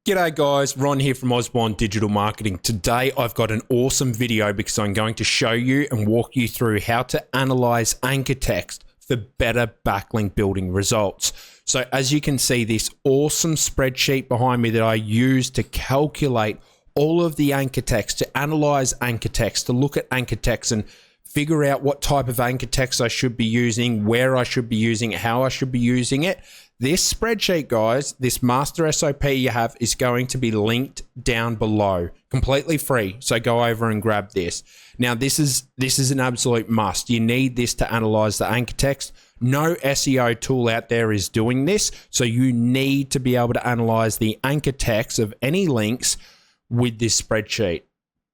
G'day guys, Ron here from Osborne Digital Marketing. Today I've got an awesome video because I'm going to show you and walk you through how to analyze anchor text for better backlink building results. So as you can see, this awesome spreadsheet behind me that I use to calculate all of the anchor text, to analyze anchor text, to look at anchor text and figure out what type of anchor text I should be using, where I should be using it, how I should be using it. This spreadsheet, guys, this master SOP you have is going to be linked down below, completely free. So go over and grab this. Now, this is an absolute must. You need this to analyze the anchor text. No SEO tool out there is doing this. So you need to be able to analyze the anchor text of any links with this spreadsheet.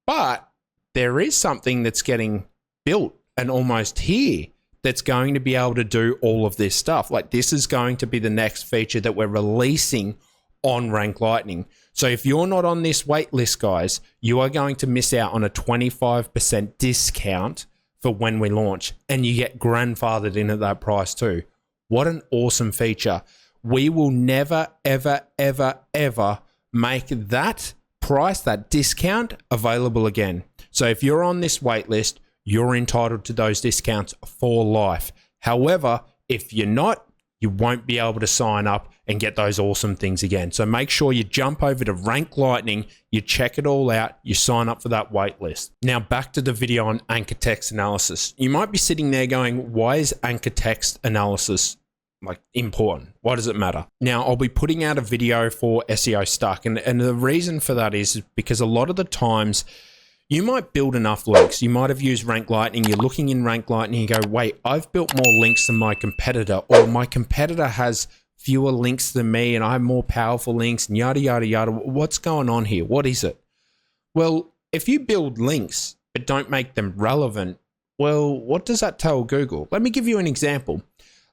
But there is something that's getting built and almost here that's going to be able to do all of this stuff. Like, this is going to be the next feature that we're releasing on Rank Lightning. So if you're not on this wait list, guys, you are going to miss out on a 25% discount for when we launch, and you get grandfathered in at that price too. What an awesome feature. We will never, ever, ever, ever make that price, that discount, available again. So if you're on this wait list, you're entitled to those discounts for life. However, if you're not, you won't be able to sign up and get those awesome things again. So make sure you jump over to Rank Lightning, you check it all out, you sign up for that wait list. Now back to the video on anchor text analysis. You might be sitting there going, why is anchor text analysis important? Why does it matter? Now, I'll be putting out a video for SEO Stuck, and the reason for that is because a lot of the times you might build enough links. You might have used Rank Lightning. You're looking in Rank Lightning. You go, wait, I've built more links than my competitor, or my competitor has fewer links than me and I have more powerful links and yada, yada, yada. What's going on here? What is it? Well, if you build links but don't make them relevant, well, what does that tell Google? Let me give you an example.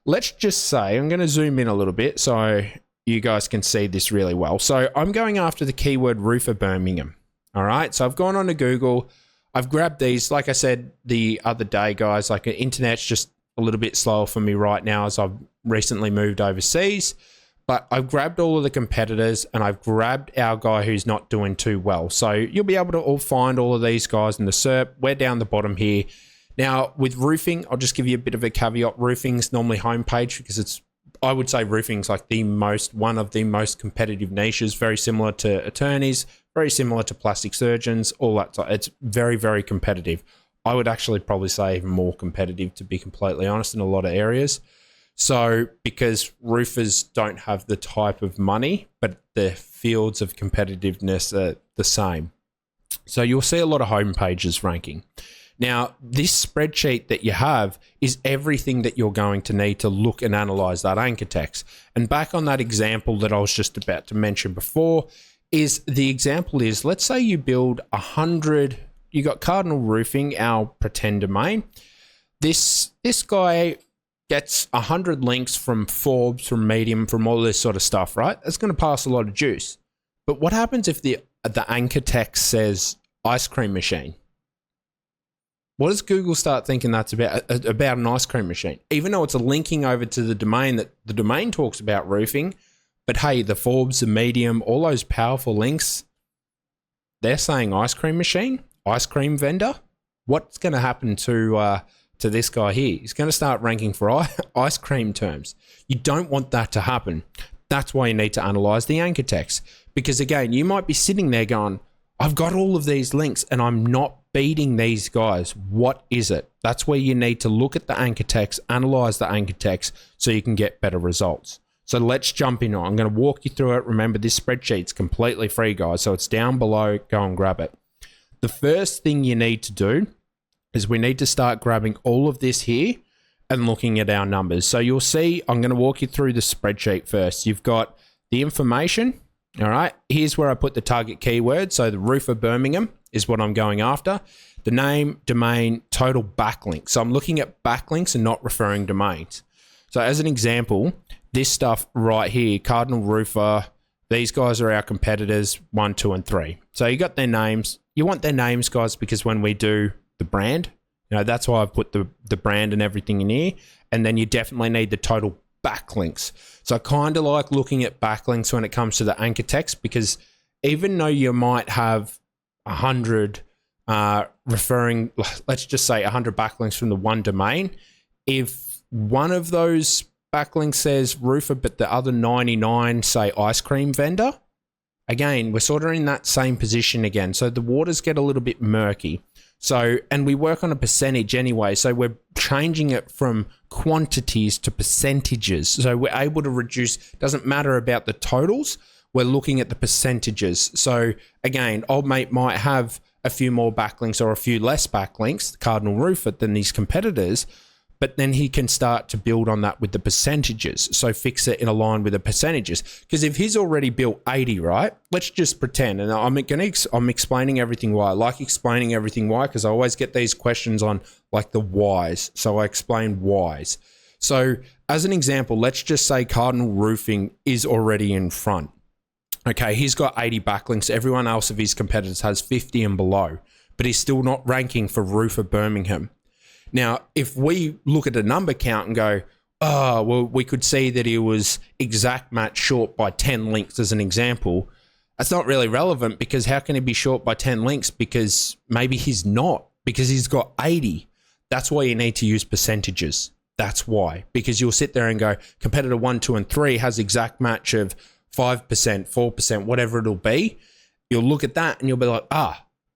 Let's just say, I'm going to zoom in a little bit so you guys can see this really well. So I'm going after the keyword roofer Birmingham. All right, so I've gone on to Google. I've grabbed these. Like I said the other day, guys, like the internet's just a little bit slower for me right now as I've recently moved overseas. But I've grabbed all of the competitors and I've grabbed our guy who's not doing too well. So you'll be able to all find all of these guys in the SERP. We're down the bottom here. Now with roofing, I'll just give you a bit of a caveat. Roofing's normally homepage because I would say roofing's like one of the most competitive niches, very similar to attorneys, very similar to plastic surgeons, all that. It's very, very competitive. I would actually probably say even more competitive, to be completely honest, in a lot of areas. So because roofers don't have the type of money, but the fields of competitiveness are the same. So you'll see a lot of home pages ranking. Now, this spreadsheet that you have is everything that you're going to need to look and analyze that anchor text. And back on that example that I was just about to mention before, the example is, let's say you build 100, you got Cardinal Roofing, our pretend domain. This guy gets 100 links from Forbes, from Medium, from all this sort of stuff, right? That's going to pass a lot of juice. But what happens if the anchor text says ice cream machine? What does Google start thinking that's about an ice cream machine? Even though it's a linking over to the domain that the domain talks about roofing, but hey, the Forbes, the Medium, all those powerful links, they're saying ice cream machine, ice cream vendor. What's going to happen to this guy here? He's going to start ranking for ice cream terms. You don't want that to happen. That's why you need to analyze the anchor text. Because again, you might be sitting there going, I've got all of these links and I'm not beating these guys. What is it? That's where you need to look at the anchor text, analyze the anchor text so you can get better results. So let's jump in. I'm going to walk you through it. Remember, this spreadsheet's completely free, guys. So it's down below. Go and grab it. The first thing you need to do is we need to start grabbing all of this here and looking at our numbers. So you'll see, I'm going to walk you through the spreadsheet first. You've got the information. All right, here's where I put the target keyword. So the roofer Birmingham is what I'm going after. The name, domain, total backlink. So I'm looking at backlinks and not referring domains. So as an example, this stuff right here, Cardinal Roofer, these guys are our competitors, 1, 2, and 3. So you got their names. You want their names, guys, because when we do the brand, that's why I've put the brand and everything in here. And then you definitely need the total backlinks. So I kind of like looking at backlinks when it comes to the anchor text, because even though you might have 100 referring, let's just say 100 backlinks from the one domain, if one of those backlinks says roofer, but the other 99 say ice cream vendor, again, we're sort of in that same position again. So the waters get a little bit murky. So, and we work on a percentage anyway. So we're changing it from quantities to percentages. So we're able to reduce, doesn't matter about the totals. We're looking at the percentages. So again, old mate might have a few more backlinks or a few less backlinks, Cardinal Roofer, than these competitors, but then he can start to build on that with the percentages. So fix it in a line with the percentages. Because if he's already built 80, right? Let's just pretend, and I'm explaining everything why. I like explaining everything why, because I always get these questions on like the whys. So I explain whys. So as an example, let's just say Cardinal Roofing is already in front. Okay, he's got 80 backlinks. Everyone else of his competitors has 50 and below, but he's still not ranking for Roofer Birmingham. Now, if we look at a number count and go, oh, well, we could see that he was exact match short by 10 links as an example. That's not really relevant, because how can he be short by 10 links? Because maybe he's not, because he's got 80. That's why you need to use percentages. That's why, because you'll sit there and go, competitor 1, 2, and 3 has exact match of 5%, 4%, whatever it'll be. You'll look at that and you'll be like,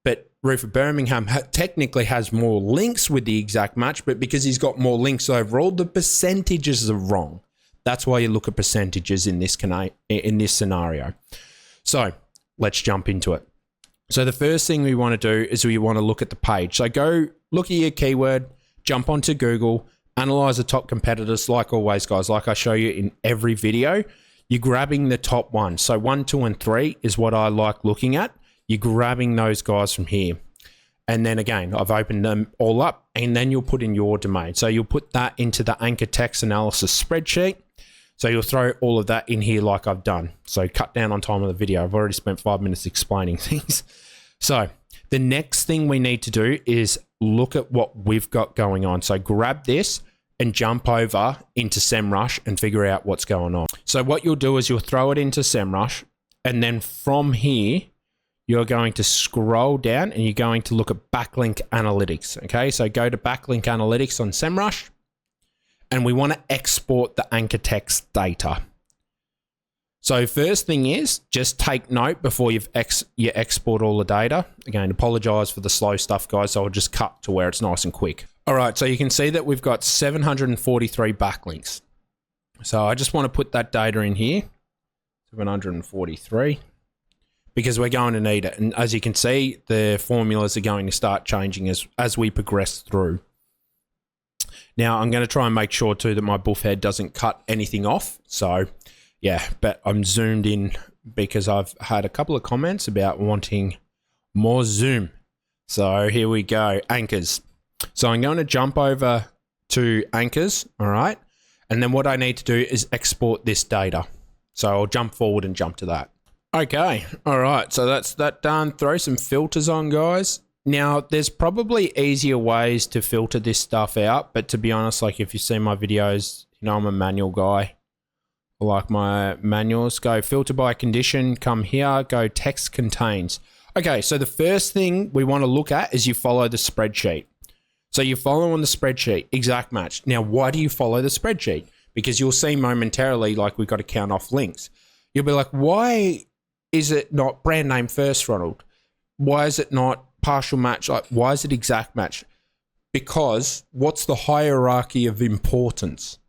but Roofer Birmingham technically has more links with the exact match, but because he's got more links overall, the percentages are wrong. That's why you look at percentages in this scenario. So let's jump into it. So the first thing we want to do is we want to look at the page. So go look at your keyword, jump onto Google, analyze the top competitors. Like always, guys, like I show you in every video, you're grabbing the top one. So 1, 2, and 3 is what I like looking at. You're grabbing those guys from here. And then again, I've opened them all up, and then you'll put in your domain. So you'll put that into the anchor text analysis spreadsheet. So you'll throw all of that in here like I've done. So cut down on time of the video. I've already spent 5 minutes explaining things. So the next thing we need to do is look at what we've got going on. So grab this and jump over into SEMrush and figure out what's going on. So what you'll do is you'll throw it into SEMrush, and then from here, you're going to scroll down and you're going to look at Backlink Analytics. Okay, so go to Backlink Analytics on SEMrush, and we want to export the anchor text data. So first thing is just take note before you export all the data. Again, apologize for the slow stuff, guys. So I'll just cut to where it's nice and quick. All right, so you can see that we've got 743 backlinks. So I just want to put that data in here, 743. Because we're going to need it. And as you can see, the formulas are going to start changing as we progress through. Now, I'm going to try and make sure too that my buff head doesn't cut anything off. So yeah, but I'm zoomed in because I've had a couple of comments about wanting more zoom. So here we go, anchors. So I'm going to jump over to anchors, all right? And then what I need to do is export this data. So I'll jump forward and jump to that. Okay, all right, so that's that done. Throw some filters on, guys. Now, there's probably easier ways to filter this stuff out, but to be honest, like if you see my videos, you know I'm a manual guy. I like my manuals. Go filter by condition, come here, go text contains. Okay, so the first thing we want to look at is you follow the spreadsheet. So you follow on the spreadsheet, exact match. Now, why do you follow the spreadsheet? Because you'll see momentarily, like we've got to count off links. You'll be like, why is it not brand name first, Ronald? Why is it not partial match? Like, why is it exact match? Because what's the hierarchy of importance?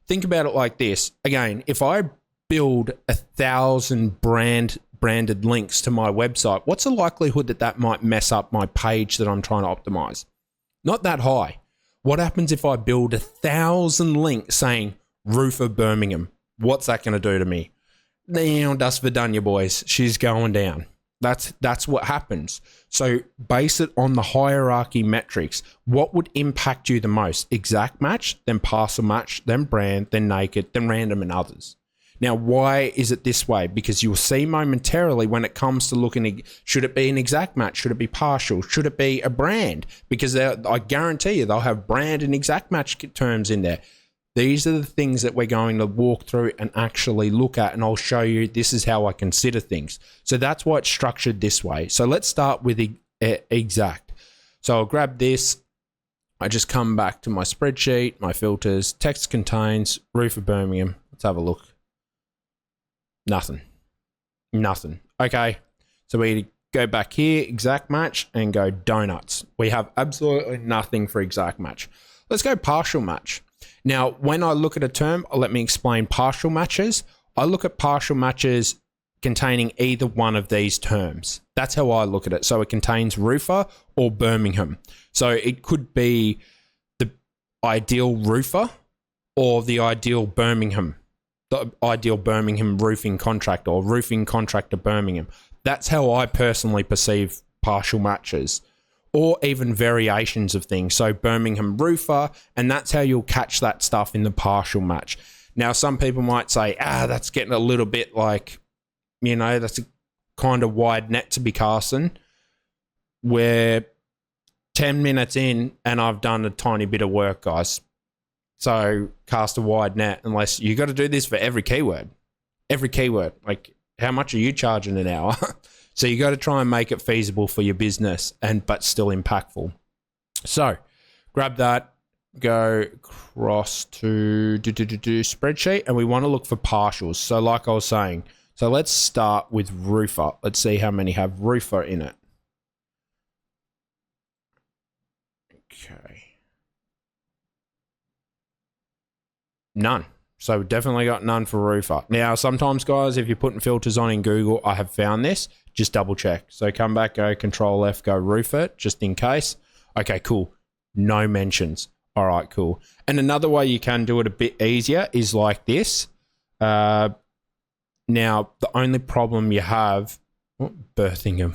Think about it like this. Again, if I build 1,000 branded links to my website, what's the likelihood that that might mess up my page that I'm trying to optimize? Not that high. What happens if I build 1,000 links saying Roofer Birmingham? What's that going to do to me? Now, that's Vidania, boys. She's going down. That's what happens. So base it on the hierarchy metrics. What would impact you the most? Exact match, then parcel match, then brand, then naked, then random, and others. Now, why is it this way? Because you'll see momentarily when it comes to looking, should it be an exact match? Should it be partial? Should it be a brand? Because I guarantee you they'll have brand and exact match terms in there. These are the things that we're going to walk through and actually look at, and I'll show you this is how I consider things. So that's why it's structured this way. So let's start with exact. So I'll grab this. I just come back to my spreadsheet, my filters, text contains, roof of Birmingham. Let's have a look. Nothing. Okay, so we go back here, exact match, and go donuts. We have absolutely nothing for exact match. Let's go partial match. Now, when I look at a term, let me explain partial matches. I look at partial matches containing either one of these terms. That's how I look at it. So it contains roofer or Birmingham. So it could be the ideal roofer or the ideal Birmingham. The ideal Birmingham roofing contractor or roofing contractor Birmingham. That's how I personally perceive partial matches, or even variations of things. So Birmingham roofer, and that's how you'll catch that stuff in the partial match. Now, some people might say, that's getting a little bit like, that's a kind of wide net to be casting. We're 10 minutes in and I've done a tiny bit of work, guys. So cast a wide net, unless you got to do this for every keyword. Like, how much are you charging an hour? So you got to try and make it feasible for your business, but still impactful. So grab that, go across to spreadsheet, and we want to look for partials. So like I was saying, so let's start with roofer. Let's see how many have roofer in it. Okay. None. So we've definitely got none for roofer. Now, sometimes, guys, if you're putting filters on in Google, I have found this. Just double check. So come back, go Control F, go roofer, just in case. Okay, cool. No mentions. All right, cool. And another way you can do it a bit easier is like this. Now, the only problem you have... Birmingham.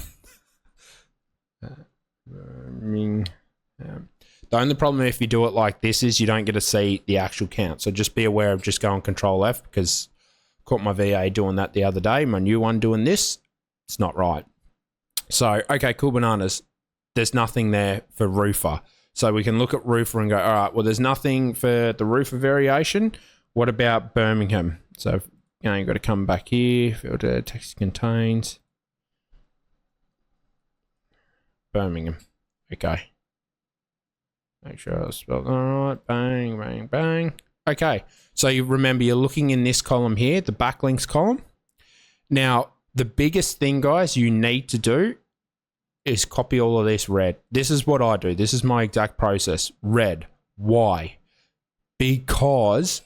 The only problem if you do it like this is you don't get to see the actual count. So just be aware of just going Control F, because I caught my VA doing that the other day. My new one doing this. It's not right. So, okay, cool bananas. There's nothing there for roofer. So we can look at roofer and go, all right, well, there's nothing for the roofer variation. What about Birmingham? So, you've got to come back here, filter, text contains. Birmingham. Okay. Make sure I spelled that right. Bang, bang, bang. Okay. So you remember you're looking in this column here, the backlinks column. Now, the biggest thing, guys, you need to do is copy all of this red. This is what I do. This is my exact process. Red. Why? Because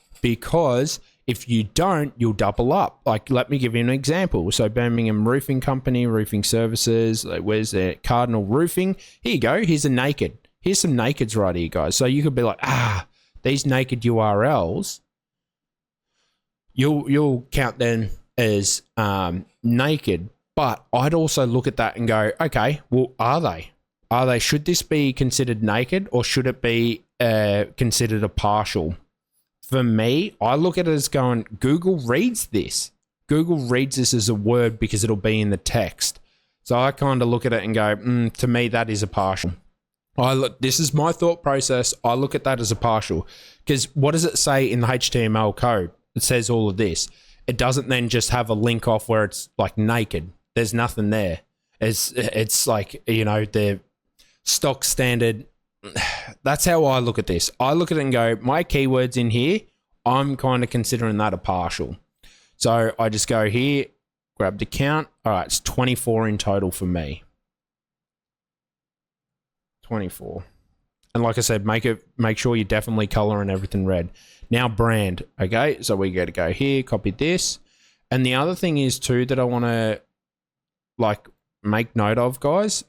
if you don't, you'll double up. Like, let me give you an example. So Birmingham Roofing Company, Roofing Services, like, where's their Cardinal Roofing? Here you go. Here's a naked. Here's some nakeds right here, guys. So you could be like, these naked URLs, you'll count them as naked. But I'd also look at that and go, okay, well, are they? Should this be considered naked, or should it be considered a partial? For me, I look at it as going, Google reads this. Google reads this as a word because it'll be in the text. So I kind of look at it and go, to me, that is a partial. This is my thought process. I look at that as a partial, because what does it say in the HTML code? It says all of this. It doesn't then just have a link off where it's like naked. There's nothing there. It's like, the stock standard. That's how I look at this. I look at it and go, my keywords in here, I'm kind of considering that a partial. So I just go here, grab the count. All right, it's 24 in total for me. 24. And like I said, make sure you definitely color and everything red. Now brand. Okay, so we got to go here, copy this. And the other thing is too that I want to make note of, guys.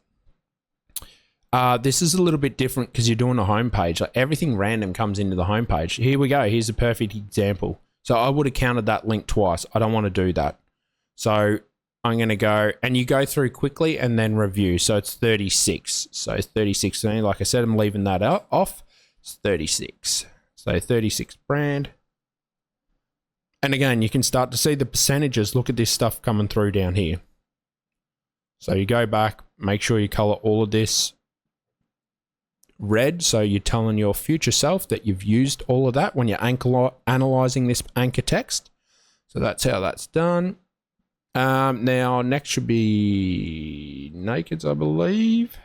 This is a little bit different because you're doing a homepage. Like, everything random comes into the homepage. Here we go. Here's a perfect example. So I would have counted that link twice. I don't want to do that. So I'm going to go, and you go through quickly and then review. So it's 36. So 36. Like I said, I'm leaving that off. It's 36. So 36 brand. And again, you can start to see the percentages. Look at this stuff coming through down here. So you go back, make sure you color all of this red, so you're telling your future self that you've used all of that when you're analyzing this anchor text. So that's how that's done. Now, next should be nakeds, I believe.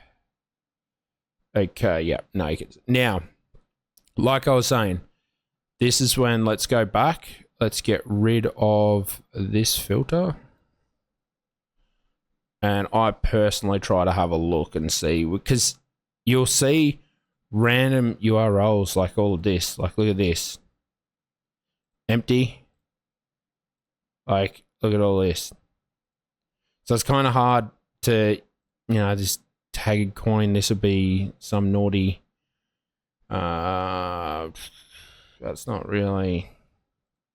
Okay, yeah, nakeds. Now, like I was saying, this is when, let's go back. Let's get rid of this filter. And I personally try to have a look and see, because you'll see random URLs like all of this. Like, look at this. Empty. Like, look at all this. So it's kind of hard to, you know, just tag coin. This would be some naughty. That's not really.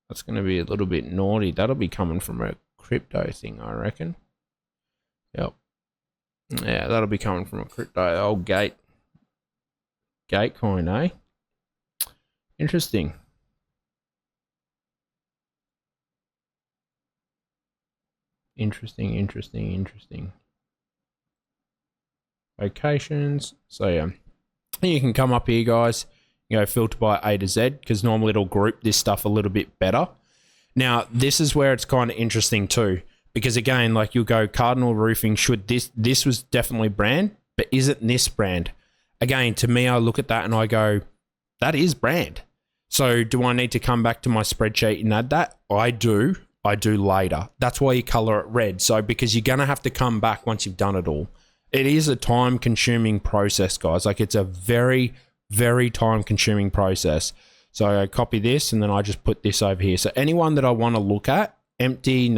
That's going to be a little bit naughty. That'll be coming from a crypto thing, I reckon. Yep. Yeah, that'll be coming from a crypto. Old gate coin, eh? Interesting. Interesting. Locations. So yeah, you can come up here, guys. You go filter by A to Z, because normally it'll group this stuff a little bit better. Now, this is where it's kind of interesting too, because again, like you'll go Cardinal Roofing. Should this was definitely brand, but isn't this brand? Again, to me, I look at that and I go, that is brand. So do I need to come back to my spreadsheet and add that? I do later. That's why you color it red. So because you're going to have to come back once you've done it all. It is a time consuming process, guys. Like, it's a very, very time consuming process. So I copy this and then I just put this over here. So anyone that I want to look at, empty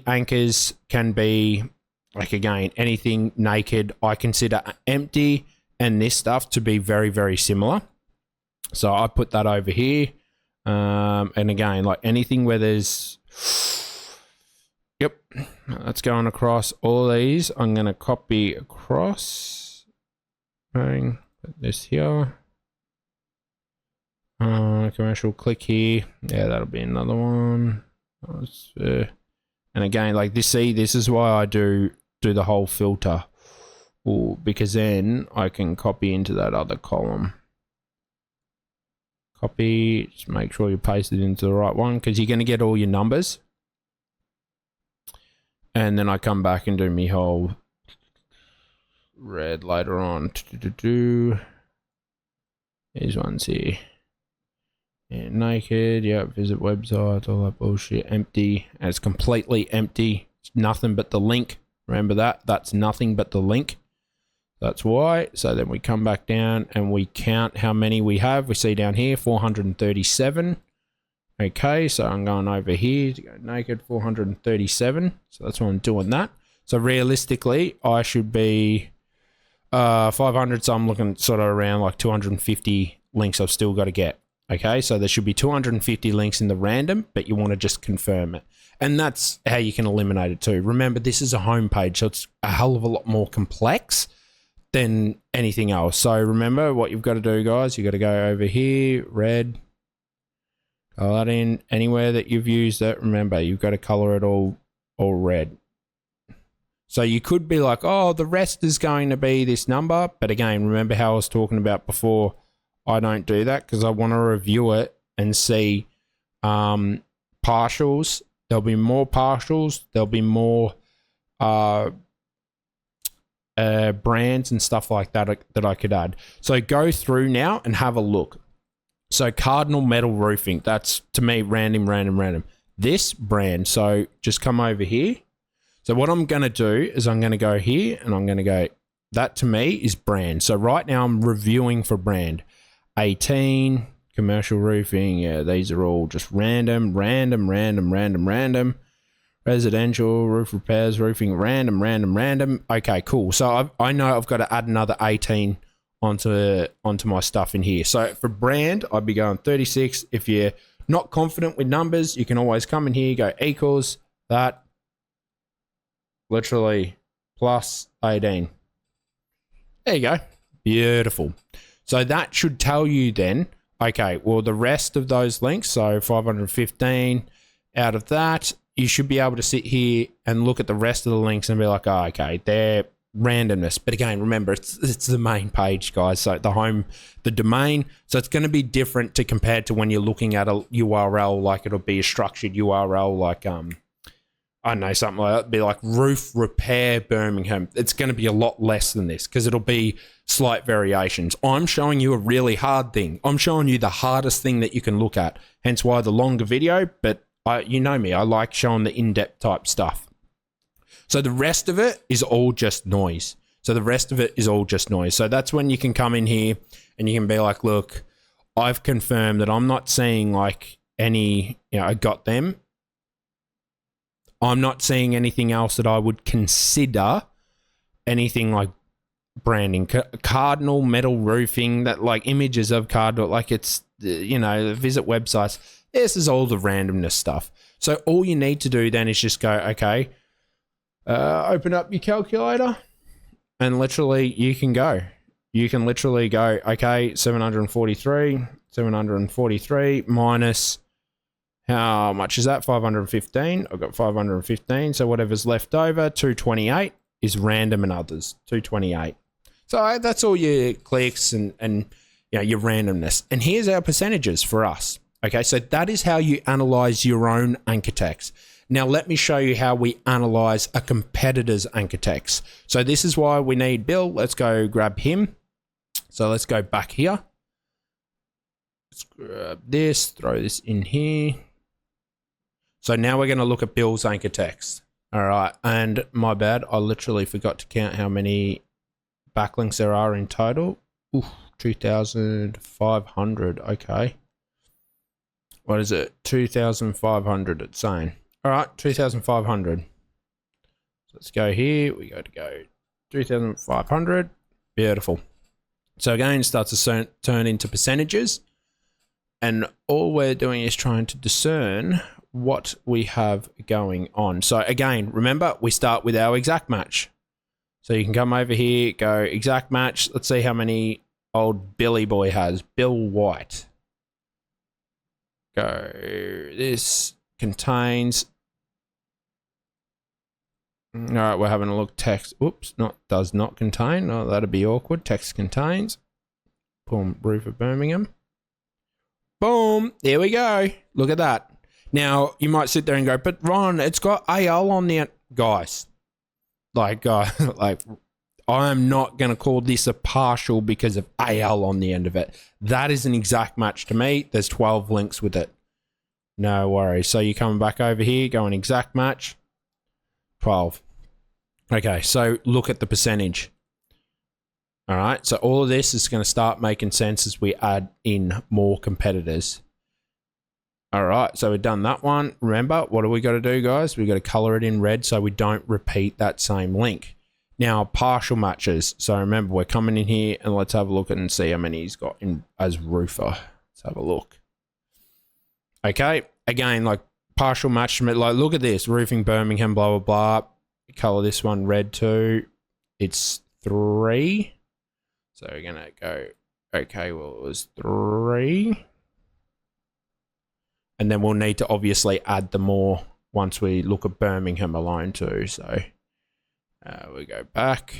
anchors can be, like, again, anything naked. I consider empty and this stuff to be very, very similar. So I put that over here. And again, like anything where there's, yep, that's going across all these. I'm going to copy across, put this here, commercial, click here. Yeah, that'll be another one. And again, like this, see, this is why I do the whole filter. Ooh, because then I can copy into that other column. Copy, just make sure you paste it into the right one, because you're going to get all your numbers. And then I come back and do my whole red later on. These ones here. Yeah, naked, yeah, visit websites, all that bullshit. Empty, and it's completely empty. It's nothing but the link. Remember that? That's nothing but the link. That's why. So then we come back down and we count how many we have. We see down here 437. Okay, so I'm going over here to go naked, 437. So that's why I'm doing that. So realistically, I should be 500. So I'm looking sort of around like 250 links I've still got to get. Okay, so there should be 250 links in the random, but you want to just confirm it. And that's how you can eliminate it too. Remember, this is a home page, so it's a hell of a lot more complex than anything else. So remember what you've got to do, guys. You got to go over here, red, color that in. Anywhere that you've used it, remember, you've got to color it all red. So you could be like, oh, the rest is going to be this number. But again, remember how I was talking about before, I don't do that because I want to review it and see partials. There'll be more partials. There'll be more brands and stuff like that that I could add. So go through now and have a look. So Cardinal Metal Roofing, that's to me random. This brand, so just come over here. So what I'm going to do is I'm going to go here and I'm going to go, that to me is brand. So right now I'm reviewing for brand. 18, commercial roofing, yeah, these are all just random. Residential, roof repairs, roofing, random. Okay, cool. So I know I've got to add another 18 onto my stuff in here. So for brand, I'd be going 36. If you're not confident with numbers, you can always come in here, go equals that, literally plus 18. There you go. Beautiful. So that should tell you then, okay, well, the rest of those links, so 515 out of that, you should be able to sit here and look at the rest of the links and be like, oh, okay, they're randomness. But again, remember, it's the main page, guys. So the home, the domain. So it's going to be different to compared to when you're looking at a URL, like it'll be a structured URL, like I don't know, something like that. It'd be like roof repair Birmingham. It's going to be a lot less than this because it'll be slight variations. I'm showing you a really hard thing. I'm showing you the hardest thing that you can look at. Hence why the longer video. But you know me, I like showing the in-depth type stuff. So the rest of it is all just noise. So that's when you can come in here and you can be like, look, I've confirmed that I'm not seeing like any, I got them. I'm not seeing anything else that I would consider anything like branding. Cardinal metal roofing, that like images of Cardinal, like it's, visit websites. This is all the randomness stuff. So all you need to do then is just go, okay, open up your calculator and literally you can go. You can literally go, okay, 743 minus, how much is that? 515. I've got 515. So whatever's left over, 228 is random and others, 228. So that's all your clicks and your randomness. And here's our percentages for us. Okay, so that is how you analyze your own anchor text. Now let me show you how we analyze a competitor's anchor text. So this is why we need Bill. Let's go grab him. So let's go back here. Let's grab this, throw this in here. So now we're going to look at Bill's anchor text. All right, and my bad, I literally forgot to count how many backlinks there are in total. Ooh, 2,500, okay. What is it? 2,500 it's saying. All right, 2,500. So let's go here, we go 2,500, beautiful. So again, it starts to turn into percentages. And all we're doing is trying to discern what we have going on. So again, remember, we start with our exact match. So you can come over here, go exact match. Let's see how many old Billy boy has. Bill White. Go, this contains. All right, we're having a look. Text, oops, does not contain. Oh, that'd be awkward. Text contains. Boom, roof of Birmingham. Boom, there we go. Look at that. Now, you might sit there and go, but Ron, it's got AL on the guys. Like I am not going to call this a partial because of AL on the end of it. That is an exact match to me. There's 12 links with it. No worries. So you're coming back over here, going exact match, 12. Okay, so look at the percentage. All right, so all of this is going to start making sense as we add in more competitors. All right, so we've done that one. Remember, what do we got to do, guys? We've got to color it in red so we don't repeat that same link. Now, partial matches. So remember, we're coming in here and let's have a look and see how many he's got in as roofer. Let's have a look. Okay, again, like partial match, like look at this, roofing Birmingham, blah, blah, blah. Color this one red too. It's 3. So we're going to go, okay, well, it was 3. And then we'll need to obviously add the more once we look at Birmingham alone too. So we go back.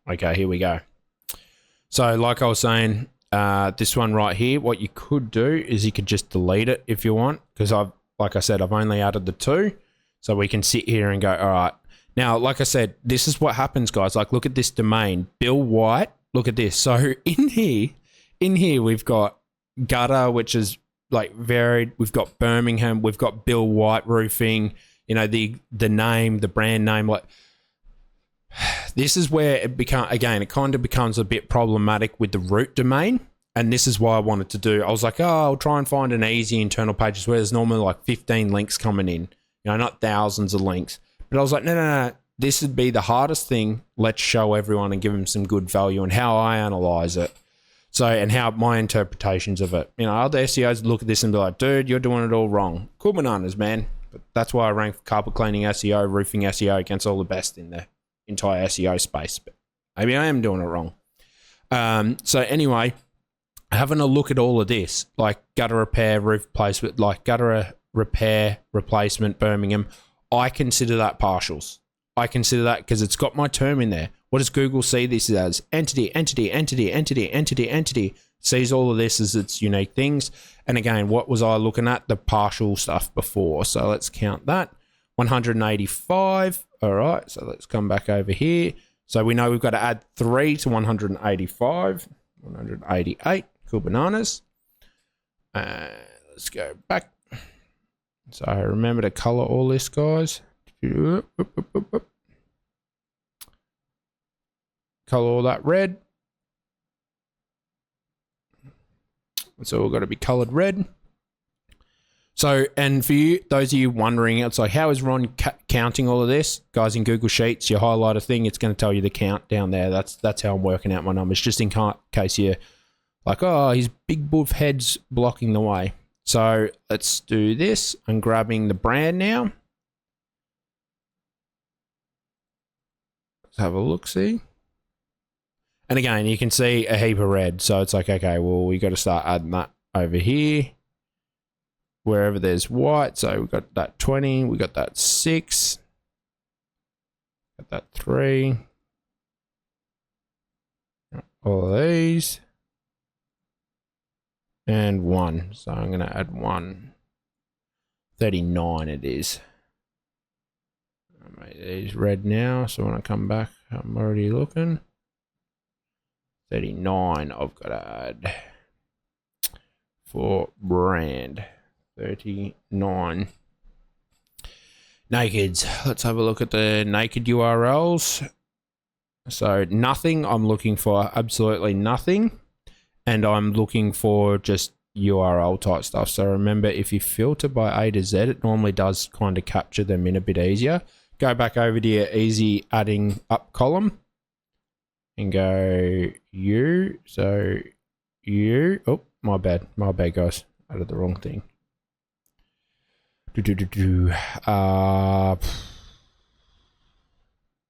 Okay, here we go. So like I was saying, this one right here, what you could do is you could just delete it if you want, because like I said, I've only added the 2. So we can sit here and go, all right. Now, like I said, this is what happens, guys. Like, look at this domain, Bill White. Look at this. So in here, we've got gutter, which is like varied. We've got Birmingham. We've got Bill White roofing. The name, the brand name. Like, this is where it it kind of becomes a bit problematic with the root domain. And this is why I wanted to do. I was like, I'll try and find an easy internal pages where there's normally like 15 links coming in. Not thousands of links. But I was like, no. This would be the hardest thing. Let's show everyone and give them some good value and how I analyze it. So, and how my interpretations of it. Other SEOs look at this and be like, dude, you're doing it all wrong. Cool bananas, man. But that's why I rank carpet cleaning SEO, roofing SEO against all the best in the entire SEO space. But maybe I am doing it wrong. So anyway, having a look at all of this, like gutter repair, roof placement, like gutter repair, replacement, Birmingham, I consider that partials. I consider that because it's got my term in there. What does Google see this as? Entity, entity, entity, entity, entity, entity. Sees all of this as its unique things. And again, what was I looking at? The partial stuff before. So let's count that. 185. All right, so let's come back over here. So we know we've got to add 3 to 185. 188. Cool bananas. Let's go back. So remember to color all this, guys. Color all that red. So we've got to be colored red. So, and for you, those of you wondering, it's like, how is Ron counting all of this? Guys, in Google Sheets, you highlight a thing, it's going to tell you the count down there. That's how I'm working out my numbers, just in case you're like, oh, his big buff head's blocking the way. So let's do this. I'm grabbing the brand now. Let's have a look, see. And again, you can see a heap of red. So it's like, okay, well, we got to start adding that over here. Wherever there's white. So we've got that 20. We got that 6. Got that 3. All of these. And 1. So I'm going to add 1. 39 it is. I made these red now. So when I come back, I'm already looking. 39 I've got to add for brand. 39 nakeds. Let's have a look at the naked URLs. So nothing, I'm looking for absolutely nothing, and I'm looking for just URL type stuff. So remember, if you filter by A to Z, it normally does kind of capture them in a bit easier. Go back over to your easy adding up column and go U. So U, oh, my bad guys, added the wrong thing.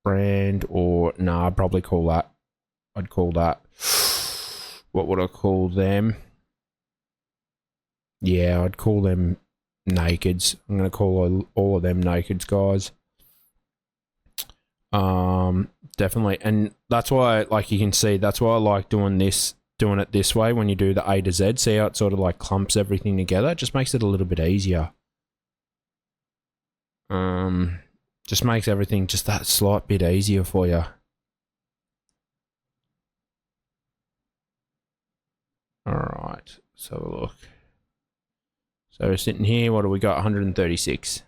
Brand, or nah, I'd probably call that. I'd call that. What would I call them? Yeah, I'd call them nakeds. I'm gonna call all of them nakeds, guys. Definitely, and that's why, like you can see, that's why I like doing it this way. When you do the A to Z, see how it sort of like clumps everything together. It just makes it a little bit easier. Just makes everything just that slight bit easier for you. All right, let's have a look. So we're sitting here, what do we got? 136.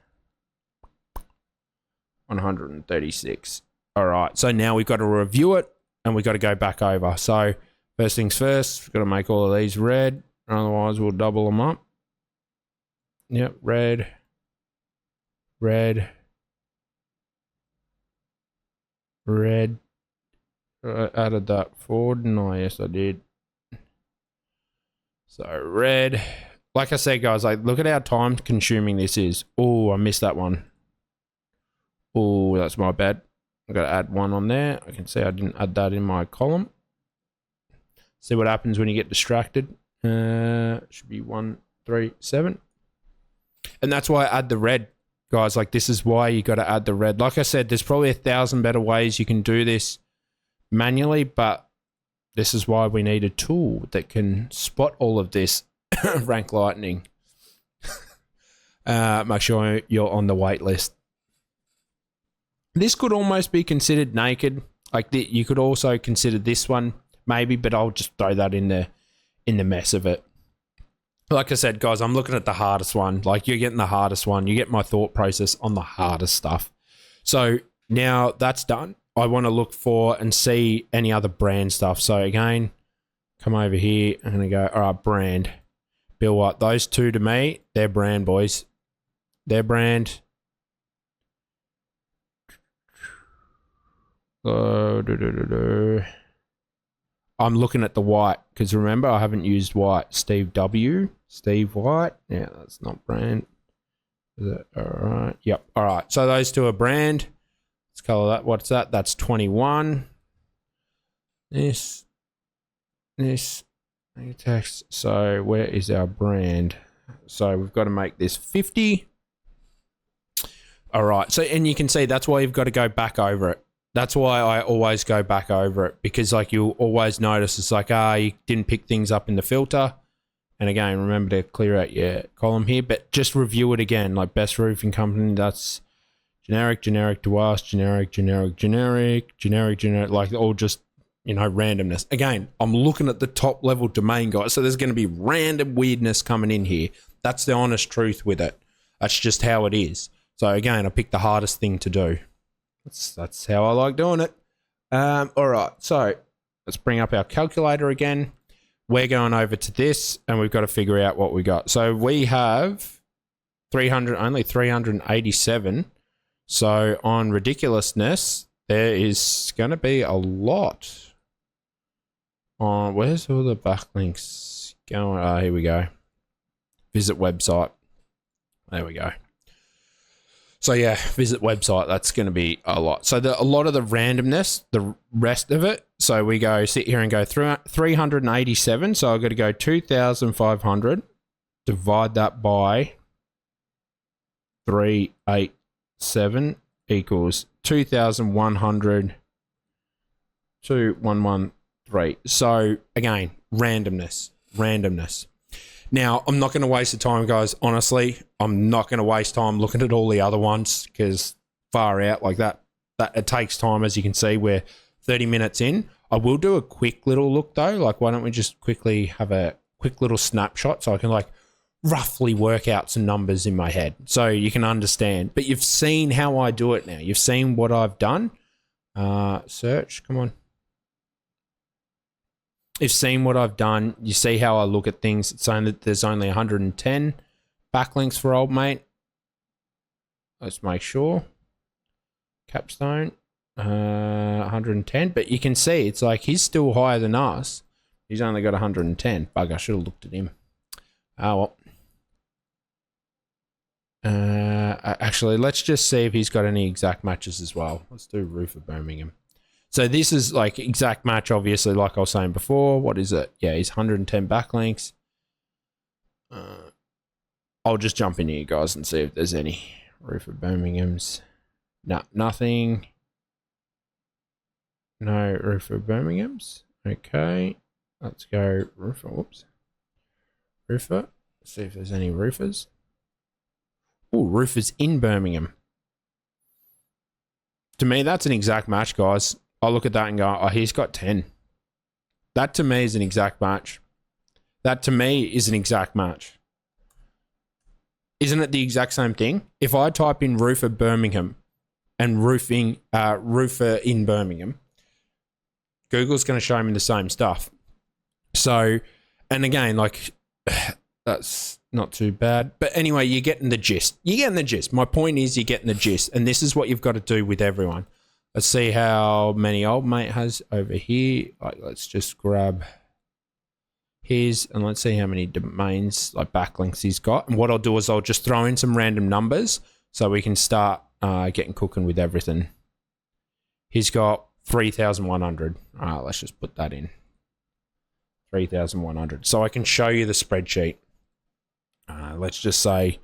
136. All right, so now we've got to review it and we've got to go back over. So first things first, we've got to make all of these red, otherwise we'll double them up. Yep, red, red, red. I added that forward, no, yes I did. So red. Like I said, guys, like look at how time consuming this is. Oh, I missed that one. Oh, that's my bad. I've got to add 1 on there. I can see I didn't add that in my column. See what happens when you get distracted. Should be 137. And that's why I add the red, guys. Like this is why you got to add the red. Like I said, there's probably 1,000 better ways you can do this manually, but this is why we need a tool that can spot all of this. Rank lightning. Make sure you're on the wait list. This could almost be considered naked. Like you could also consider this one maybe, but I'll just throw that in the mess of it. Like I said, guys, I'm looking at the hardest one. Like you're getting the hardest one. You get my thought process on the hardest stuff. So now that's done. I want to look for and see any other brand stuff. So again, come over here. I'm going to go, all right, brand. Bill White. Those two to me, they're brand, boys. They're brand. I'm looking at the white because remember I haven't used white. Steve W. Steve White. Yeah, that's not brand. Is it? All right. Yep. All right. So those two are brand. Let's color that. What's that? That's 21. This. Text. So where is our brand? So we've got to make this 50. All right. So, and you can see that's why you've got to go back over it. That's why I always go back over it, because like you'll always notice it's like, you didn't pick things up in the filter. And again, remember to clear out your column here, but just review it again. Like best roofing company, that's generic, generic to us, generic, generic, generic, generic, generic, like all just, you know, randomness. Again, I'm looking at the top level domain, guys. So there's going to be random weirdness coming in here. That's the honest truth with it. That's just how it is. So again, I picked the hardest thing to do. That's how I like doing it. All right. So let's bring up our calculator again. We're going over to this and we've got to figure out what we got. So we have only 387. So on ridiculousness, there is going to be a lot. Where's all the backlinks going? Here we go. Visit website. There we go. So yeah, visit website. That's going to be a lot. So a lot of the randomness, the rest of it. So we sit here and go through 387. So I've got to go 2,500. Divide that by 387 equals 2,100 to 113. So again, randomness. Now, I'm not going to waste the time, guys. Honestly, I'm not going to waste time looking at all the other ones because far out like that it takes time. As you can see, we're 30 minutes in. I will do a quick little look though. Like, why don't we just quickly have a quick little snapshot so I can like roughly work out some numbers in my head so you can understand. But you've seen how I do it now. You've seen what I've done. Search, come on. You've seen what I've done. You see how I look at things. It's saying that there's only 110 backlinks for old mate. Let's make sure. Capstone, 110. But you can see it's like he's still higher than us. He's only got 110. Bug, I should have looked at him. Oh, well. Actually, let's just see if he's got any exact matches as well. Let's do Roofer Birmingham. So this is like exact match, obviously, like I was saying before. What is it? Yeah, he's 110 backlinks. I'll just jump in here, guys, and see if there's any. Roofer Birmingham's. No, nothing. No Roofer Birmingham's. Okay. Let's go Roofer. Whoops. Roofer. Let's see if there's any roofers. Oh, roofers in Birmingham. To me, that's an exact match, guys. I look at that and go, oh, he's got 10. That to me is an exact match. That to me is an exact match. Isn't it the exact same thing? If I type in Roofer Birmingham and Roofer in Birmingham, Google's going to show me the same stuff. So, and again, like, that's not too bad. But anyway, you're getting the gist. You're getting the gist. My point is you're getting the gist. And this is what you've got to do with everyone. Let's see how many old mate has over here. Like, let's just grab his and let's see how many domains, like backlinks he's got. And what I'll do is I'll just throw in some random numbers so we can start getting cooking with everything. He's got 3,100. All right, let's just put that in. 3,100. So I can show you the spreadsheet. Let's just say,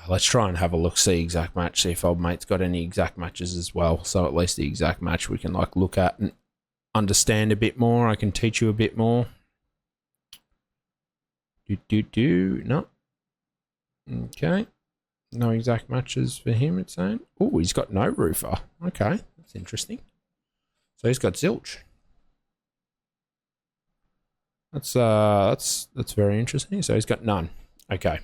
let's try and have a look, see exact match, see if old mate's got any exact matches as well. So at least the exact match we can like look at and understand a bit more. I can teach you a bit more. No. Okay. No exact matches for him, it's saying. Oh, he's got no roofer. Okay, that's interesting. So he's got zilch. That's very interesting. So he's got none. Okay.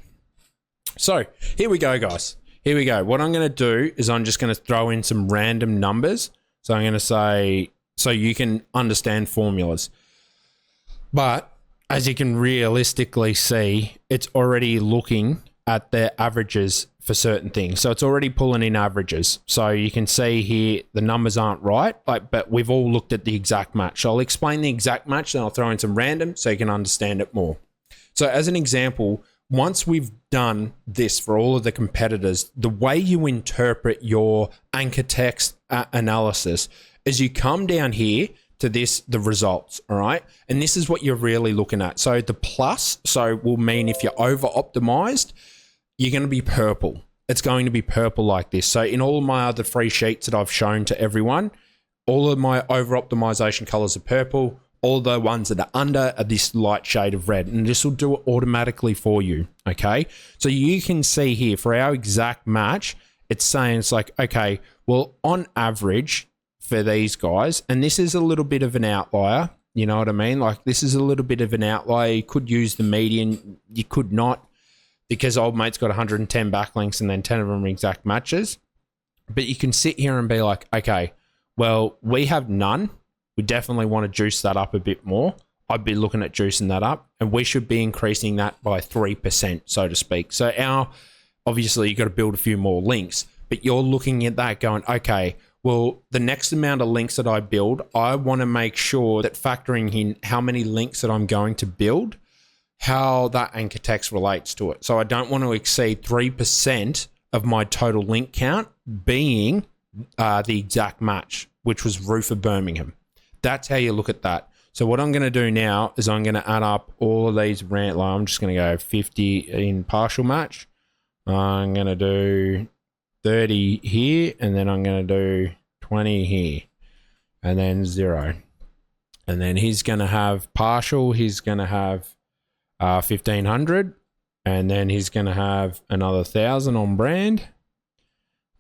So here we go, guys. Here we go. What I'm going to do is I'm just going to throw in some random numbers. So I'm going to say, so you can understand formulas. But as you can realistically see, it's already looking at the averages for certain things. So it's already pulling in averages. So you can see here, the numbers aren't right, but we've all looked at the exact match. So I'll explain the exact match, then I'll throw in some random so you can understand it more. So as an example, once we've done this for all of the competitors, the way you interpret your anchor text analysis is you come down here to this, the results, all right? And this is what you're really looking at. So the plus, so will mean if you're over optimized, you're going to be purple. It's going to be purple like this. So in all of my other free sheets that I've shown to everyone, all of my over optimization colors are purple. All the ones that are under are this light shade of red, and this will do it automatically for you, okay? So you can see here for our exact match, it's saying, it's like, okay, well, on average for these guys, and this is a little bit of an outlier, you know what I mean? Like this is a little bit of an outlier. You could use the median, you could not, because old mate's got 110 backlinks and then 10 of them are exact matches. But you can sit here and be like, okay, well, we have none. We definitely want to juice that up a bit more. I'd be looking at juicing that up, and we should be increasing that by 3%, so to speak. So obviously you've got to build a few more links, but you're looking at that going, okay, well, the next amount of links that I build, I want to make sure that factoring in how many links that I'm going to build, how that anchor text relates to it. So I don't want to exceed 3% of my total link count being the exact match, which was Roofer Birmingham. That's how you look at that. So what I'm going to do now is I'm going to add up all of these I'm just going to go 50 in partial match. I'm going to do 30 here, and then I'm going to do 20 here, and then 0. And then he's going to have partial, he's going to have 1,500, and then he's going to have another 1,000 on brand,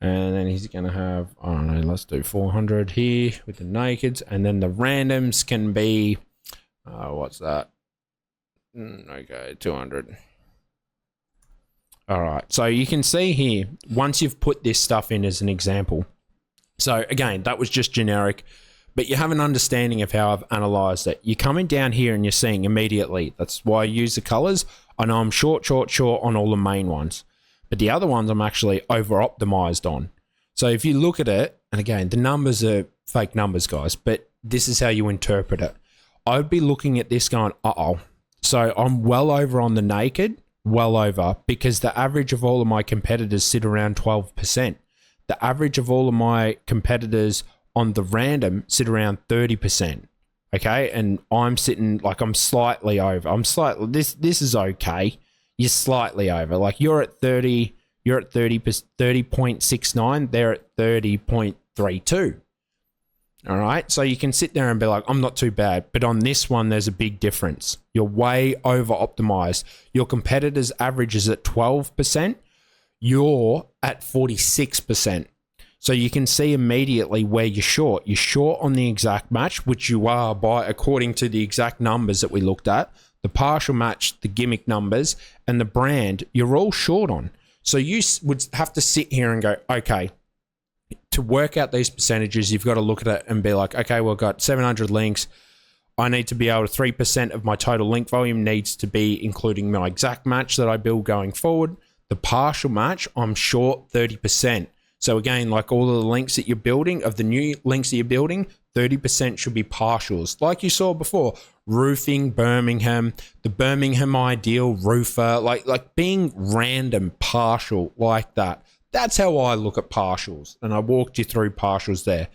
and then he's going to have, I don't know, let's do 400 here with the nakeds, and then the randoms can be, what's that? Okay, 200. All right, so you can see here, once you've put this stuff in as an example, so again, that was just generic, but you have an understanding of how I've analyzed it. You're coming down here and you're seeing immediately, that's why I use the colors. I know I'm short on all the main ones, but the other ones I'm actually over optimized on. So if you look at it, and again, the numbers are fake numbers, guys, but this is how you interpret it. I'd be looking at this going, uh-oh. So I'm well over on the naked, well over, because the average of all of my competitors sit around 12%. The average of all of my competitors on the random sit around 30%. Okay, and I'm sitting like I'm slightly over. I'm slightly, this is okay. You're slightly over. Like you're at 30, you're at 30.69, they're at 30.32. All right, so you can sit there and be like, I'm not too bad. But on this one, there's a big difference. You're way over optimized. Your competitor's average is at 12%. You're at 46%. So you can see immediately where you're short. You're short on the exact match, which you are by according to the exact numbers that we looked at, the partial match, the gimmick numbers, and the brand, you're all short on. So you would have to sit here and go, okay, to work out these percentages, you've got to look at it and be like, okay, well, I've got 700 links. I need to be able to 3% of my total link volume needs to be including my exact match that I build going forward. The partial match, I'm short 30%. So again, like all of the links that you're building, of the new links that you're building, 30% should be partials. Like you saw before, roofing, Birmingham, the Birmingham ideal, roofer, like being random, partial like that. That's how I look at partials, and I walked you through partials there.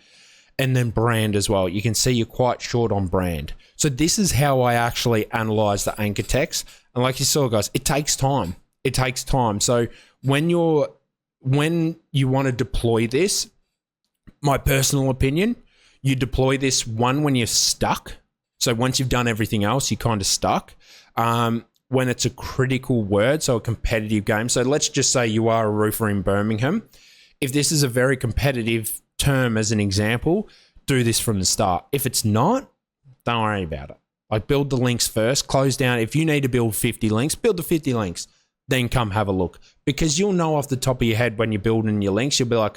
And then brand as well. You can see you're quite short on brand. So this is how I actually analyze the anchor text. And like you saw, guys, it takes time. It takes time. So when you want to deploy this, my personal opinion, you deploy this when you're stuck. So once you've done everything else, you're kind of stuck. When it's a critical word, so a competitive game. So let's just say you are a roofer in Birmingham. If this is a very competitive term as an example, do this from the start. If it's not, don't worry about it. Like build the links first, close down. If you need to build 50 links, build the 50 links. Then come have a look, because you'll know off the top of your head when you're building your links, you'll be like,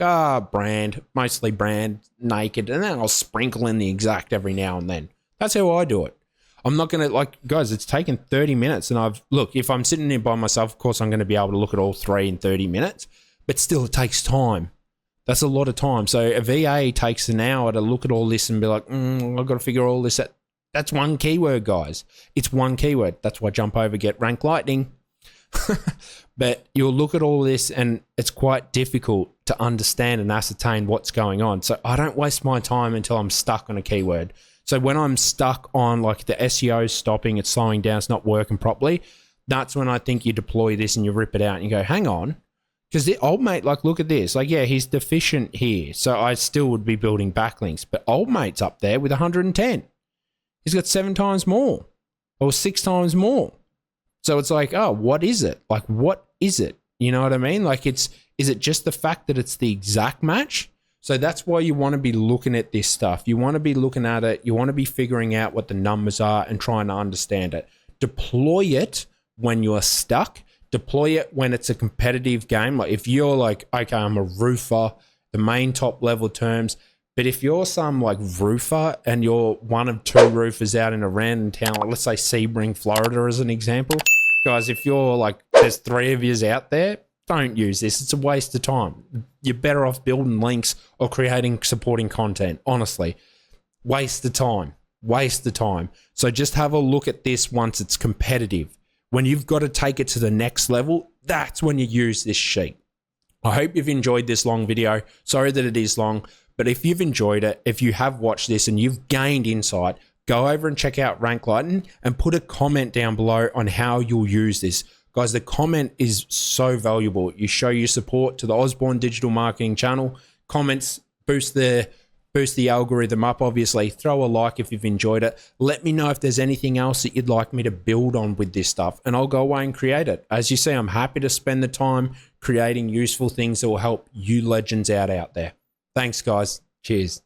brand, mostly brand, naked, and then I'll sprinkle in the exact every now and then. That's how I do it. I'm not going to, like, guys, it's taken 30 minutes, and look, if I'm sitting here by myself, of course, I'm going to be able to look at all three in 30 minutes, but still, it takes time. That's a lot of time. So a VA takes an hour to look at all this and be like, I've got to figure all this out. That's one keyword, guys. It's one keyword. That's why jump over, get rank lightning. But you'll look at all this and it's quite difficult to understand and ascertain what's going on. So I don't waste my time until I'm stuck on a keyword. So when I'm stuck on like the SEO stopping, it's slowing down, it's not working properly, that's when I think you deploy this and you rip it out and you go, hang on. Because the old mate, like, look at this. Like, yeah, he's deficient here. So I still would be building backlinks. But old mate's up there with 110. He's got 7 times more or 6 times more. So it's like, oh, what is it? Like, what is it? You know what I mean? Like, is it just the fact that it's the exact match? So that's why you want to be looking at this stuff. You want to be looking at it. You want to be figuring out what the numbers are and trying to understand it. Deploy it when you're stuck. Deploy it when it's a competitive game. Like if you're like, okay, I'm a roofer, the main top level terms. But if you're some like roofer and you're one of 2 roofers out in a random town, like let's say Sebring, Florida as an example, guys, if you're like, there's 3 of yous out there, don't use this. It's a waste of time. You're better off building links or creating supporting content. Honestly, waste of time, waste of time. So just have a look at this once it's competitive. When you've got to take it to the next level, that's when you use this sheet. I hope you've enjoyed this long video. Sorry that it is long, but if you've enjoyed it, if you have watched this and you've gained insight, go over and check out Rank Lightning and put a comment down below on how you'll use this. Guys, the comment is so valuable. You show your support to the Osborne Digital Marketing channel. Comments boost the algorithm up, obviously. Throw a like if you've enjoyed it. Let me know if there's anything else that you'd like me to build on with this stuff, and I'll go away and create it. As you see, I'm happy to spend the time creating useful things that will help you legends out there. Thanks, guys. Cheers.